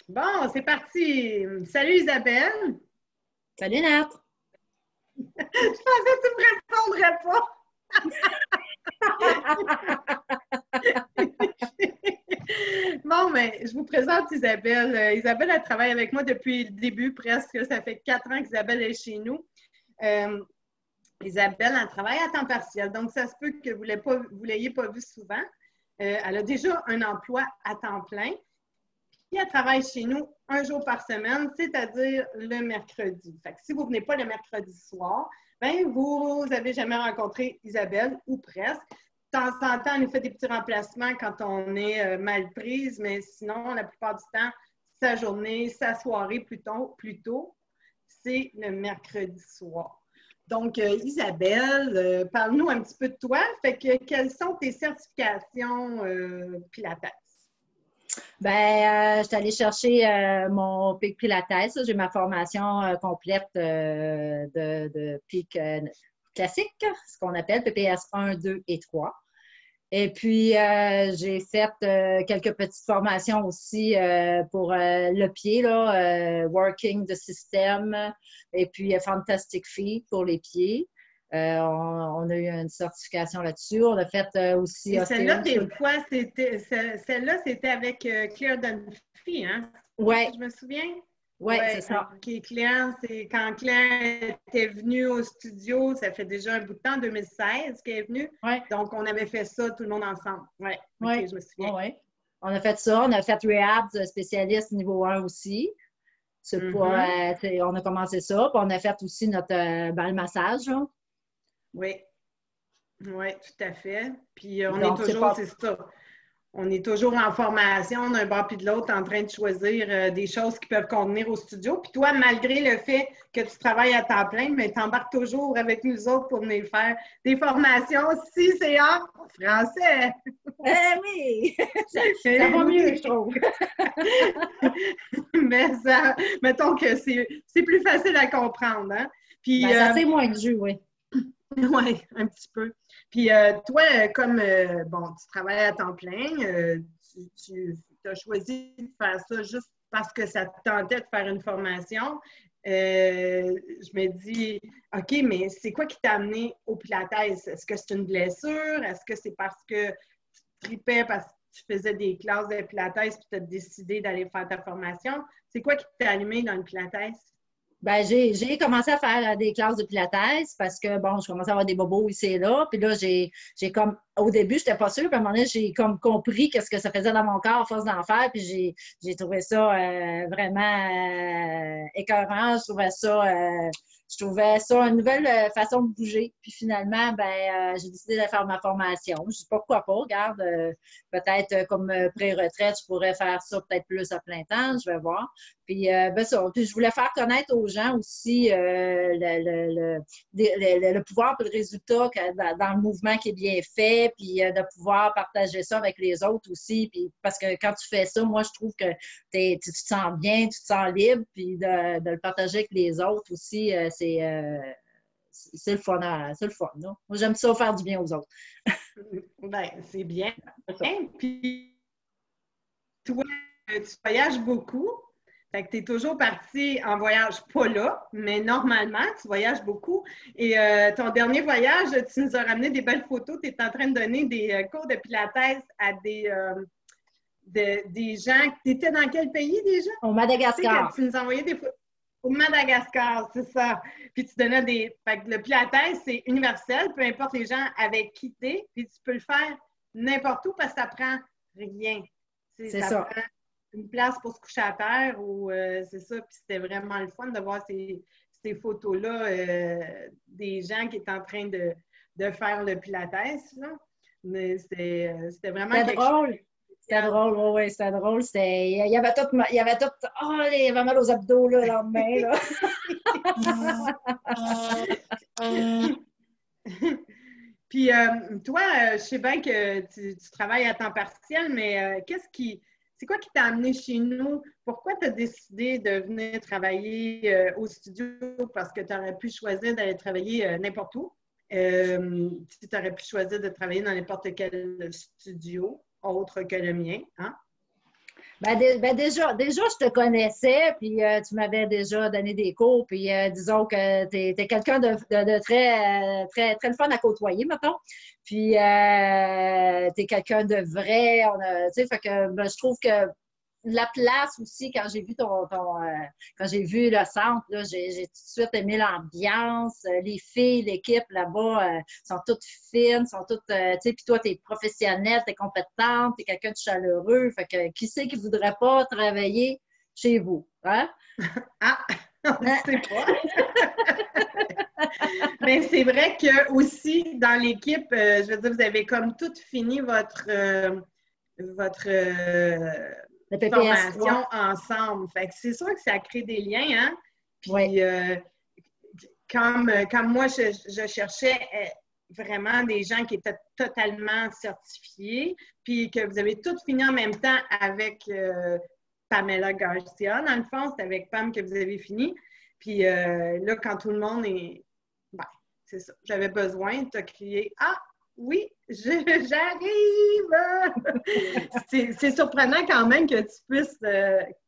Bon, c'est parti. Salut Isabelle. Salut Nat! Je pensais que tu me répondrais pas. Bon, mais je vous présente Isabelle. Isabelle, elle travaille avec moi depuis le début, presque. Ça fait 4 ans qu'Isabelle est chez nous. Euh, Isabelle, elle travaille à temps partiel, donc ça se peut que vous ne l'ayez pas vue souvent. Elle a déjà un emploi à temps plein. Puis elle travaille chez nous un jour par semaine, c'est-à-dire le mercredi. Fait que si vous ne venez pas le mercredi soir, ben vous n'avez jamais rencontré Isabelle ou presque. De temps en temps, elle nous fait des petits remplacements quand on est mal prise, mais sinon, la plupart du temps, sa journée, sa soirée plutôt, c'est le mercredi soir. Donc, Isabelle, parle-nous un petit peu de toi. Fait que, quelles sont tes certifications Pilates? Je suis allée chercher mon PIC Pilates. J'ai ma formation complète de PIC classique, ce qu'on appelle PPS 1, 2 et 3. Et puis, j'ai fait quelques petites formations aussi pour le pied, là, Working the System, et puis Fantastic Feet pour les pieds. On a eu une certification là-dessus. On a fait aussi Et celle-là, ostéo. des fois, c'était avec Claire Dunphy, hein? Oui, Je me souviens? oui, Oui, c'est ça. OK. Claire, c'est quand Claire était venue au studio, ça fait déjà un bout de temps, 2016 qu'elle est venue. Oui, Donc, on avait fait ça, tout le monde ensemble. Oui, OK, oui, je me oui, souviens. oui. On a fait ça. On a fait Rehab spécialiste niveau 1 aussi. C'est Mhm. pas, on a commencé ça. Puis on a fait aussi notre le massage, là. Oui, oui, tout à fait. Puis, on est Donc, c'est toujours, pas. c'est ça. On est toujours en formation d'un bord puis de l'autre en train de choisir des choses qui peuvent convenir au studio. Puis toi, malgré le fait que tu travailles à temps plein, mais tu embarques toujours avec nous autres pour venir faire des formations. Si c'est en français. Eh oui! Ça Eh va mieux, je oui. trouve. Mais ça, mettons que c'est plus facile à comprendre. Hein? Puis, Ça fait moins de jus, oui. oui, un petit peu. Puis toi, comme bon, tu travailles à temps plein, tu as choisi de faire ça juste parce que ça te tentait de faire une formation. Je me dis, OK, mais c'est quoi qui t'a amené au Pilates? Est-ce que c'est une blessure? Est-ce que c'est parce que tu tripais parce que tu faisais des classes de Pilates et tu as décidé d'aller faire ta formation? C'est quoi qui t'a allumé dans le Pilates? J'ai commencé à faire des classes de pilates parce que, bon, je commençais à avoir des bobos ici et là. Puis là, j'ai comme, au début, je n'étais pas sûre. Puis à un moment donné, j'ai comme compris qu'est-ce que ça faisait dans mon corps à force d'en faire. Puis j'ai trouvé ça vraiment écœurant. Je trouvais ça une nouvelle façon de bouger. Puis finalement, j'ai décidé de faire ma formation. Je dis pourquoi pas, regarde, peut-être comme pré-retraite, je pourrais faire ça peut-être plus à plein temps, je vais voir. Puis, ça. Puis je voulais faire connaître aux gens aussi le pouvoir et le résultat dans le mouvement qui est bien fait, puis de pouvoir partager ça avec les autres aussi. Puis, parce que quand tu fais ça, moi, je trouve que tu te sens bien, tu te sens libre, puis de le partager avec les autres aussi, c'est le fun. C'est le fun, là. Moi, j'aime ça faire du bien aux autres. Ben, c'est bien. C'est ça. Puis toi, tu voyages beaucoup. Fait que tu es toujours parti en voyage, pas là, mais normalement, tu voyages beaucoup. Et ton dernier voyage, tu nous as ramené des belles photos. Tu es en train de donner des cours de pilates à des gens. Tu étais dans quel pays déjà? Au Tu sais que Madagascar. tu nous envoyais des photos. Au Madagascar, c'est ça. Puis tu donnais des. Fait que le pilates, c'est universel, peu importe les gens avec qui tu es, puis tu peux le faire n'importe où parce que ça prend rien. C'est Ça ça. prend une place pour se coucher à terre ou c'est ça. Puis c'était vraiment le fun de voir ces photos-là des gens qui étaient en train de faire le pilates. Là. Mais c'était vraiment C'était quelque chose drôle. de C'était spécial. drôle, oui, oui, c'était drôle. Oh, il y avait mal aux abdos, là, le lendemain, là. Puis toi, je sais bien que tu travailles à temps partiel, mais c'est quoi qui t'a amené chez nous? Pourquoi tu as décidé de venir travailler au studio? Parce que tu aurais pu choisir d'aller travailler n'importe où. Tu aurais pu choisir de travailler dans n'importe quel studio autre que le mien. Hein? Déjà, je te connaissais, puis tu m'avais déjà donné des cours, puis disons que tu es quelqu'un de très, très, très le fun à côtoyer, mettons. Puis tu es quelqu'un de vrai. Tu sais, fait que je trouve que la place aussi, quand j'ai vu quand j'ai vu le centre, là, j'ai tout de suite aimé l'ambiance. Les filles, l'équipe là-bas sont toutes fines, sont toutes, tu sais, puis toi, tu es professionnelle, tu es compétente, tu es quelqu'un de chaleureux. Fait que qui c'est qui voudrait pas travailler chez vous, hein? Ah, on ne sait pas. Mais c'est vrai que aussi dans l'équipe, je veux dire, vous avez comme tout fini votre Le PPS, formation ensemble. Fait que c'est sûr que ça crée des liens, hein? Puis ouais. comme moi, je cherchais vraiment des gens qui étaient totalement certifiés, puis que vous avez tout fini en même temps avec Pamela Garcia. Dans le fond, c'est avec Pam que vous avez fini. Puis là, quand tout le monde est... Ben, c'est ça. J'avais besoin de te crier « Ah! Oui, j'arrive! » C'est surprenant quand même que tu puisses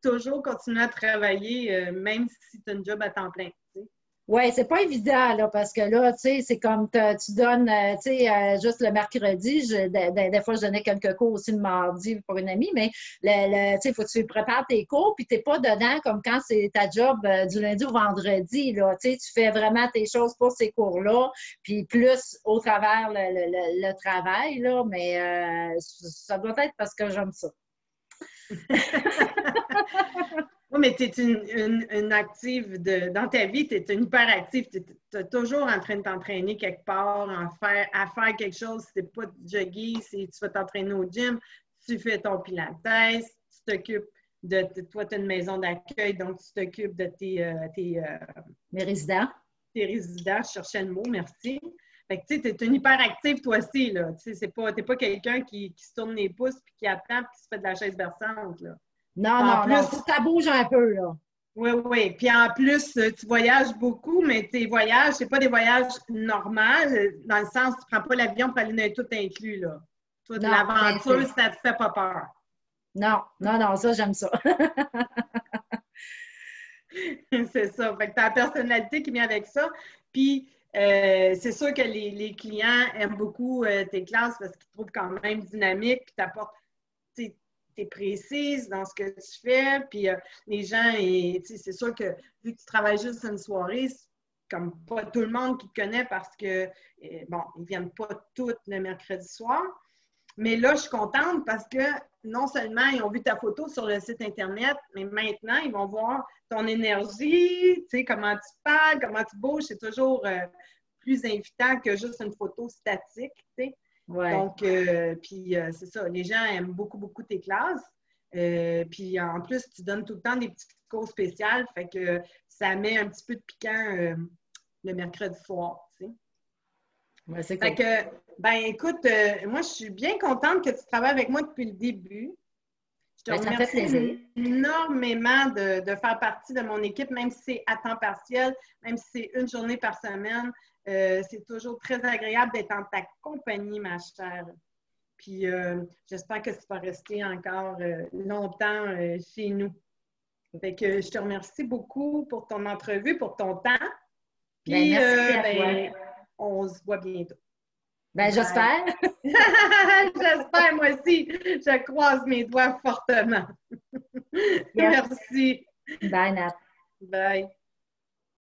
toujours continuer à travailler, même si tu as une job à temps plein. Tu sais. Oui, c'est pas évident, là, parce que là, tu sais, c'est comme tu donnes, tu sais, juste le mercredi, des fois, je donnais quelques cours aussi le mardi pour une amie, mais, tu sais, il faut que tu prépares tes cours, puis t'es pas dedans comme quand c'est ta job du lundi au vendredi, là, tu sais, tu fais vraiment tes choses pour ces cours-là, puis plus au travers le travail, là, mais ça doit être parce que j'aime ça. Oui, mais tu es une active dans ta vie, tu es une hyper active. Tu es toujours en train de t'entraîner quelque part, à faire quelque chose. Si tu n'es pas jogger, si tu vas t'entraîner au gym, tu fais ton pilates, tu t'occupes toi, tu as une maison d'accueil, donc tu t'occupes de Mes résidents. Tes résidents. Je cherchais le mot, merci. Fait que tu sais, tu es une hyper active toi aussi, là. Tu sais, t'es pas quelqu'un qui se tourne les pouces puis qui attend puis qui se fait de la chaise berçante, là. Non, En non, plus, non, faut que ça bouge un peu, là. oui, oui. Puis en plus, tu voyages beaucoup, mais tes voyages, c'est pas des voyages normaux, dans le sens, tu prends pas l'avion pour aller dans tout inclus, là. Toi, de Non, l'aventure, ça te fait pas peur. non, non, non, ça, j'aime ça. C'est ça. Fait que tu as la personnalité qui vient avec ça. Puis, c'est sûr que les clients aiment beaucoup tes classes parce qu'ils te trouvent quand même dynamique, puis t'apportes, tu es précise dans ce que tu fais, puis les gens, c'est sûr que vu que tu travailles juste une soirée, c'est comme pas tout le monde qui te connaît parce que, bon, ils ne viennent pas tous le mercredi soir. Mais là, je suis contente parce que non seulement ils ont vu ta photo sur le site Internet, mais maintenant, ils vont voir ton énergie, tu sais, comment tu parles, comment tu bouges. C'est toujours plus invitant que juste une photo statique, tu sais. Ouais. Donc, c'est ça, les gens aiment beaucoup, beaucoup tes classes. Puis en plus, tu donnes tout le temps des petits cours spéciales, fait que ça met un petit peu de piquant le mercredi soir, tu sais. Ouais, c'est Fait cool. que, ben écoute, moi, je suis bien contente que tu travailles avec moi depuis le début. Je te Ben, ça me fait plaisir. remercie énormément de faire partie de mon équipe, même si c'est à temps partiel, même si c'est une journée par semaine. C'est toujours très agréable d'être en ta compagnie, ma chère. Puis j'espère que tu vas rester encore longtemps chez nous. Fait que je te remercie beaucoup pour ton entrevue, pour ton temps. Ben, Puis merci à toi. on se voit bientôt. Ben, j'espère. J'espère, moi aussi. Je croise mes doigts fortement. Yes. Merci. Bye, Nat. Bye.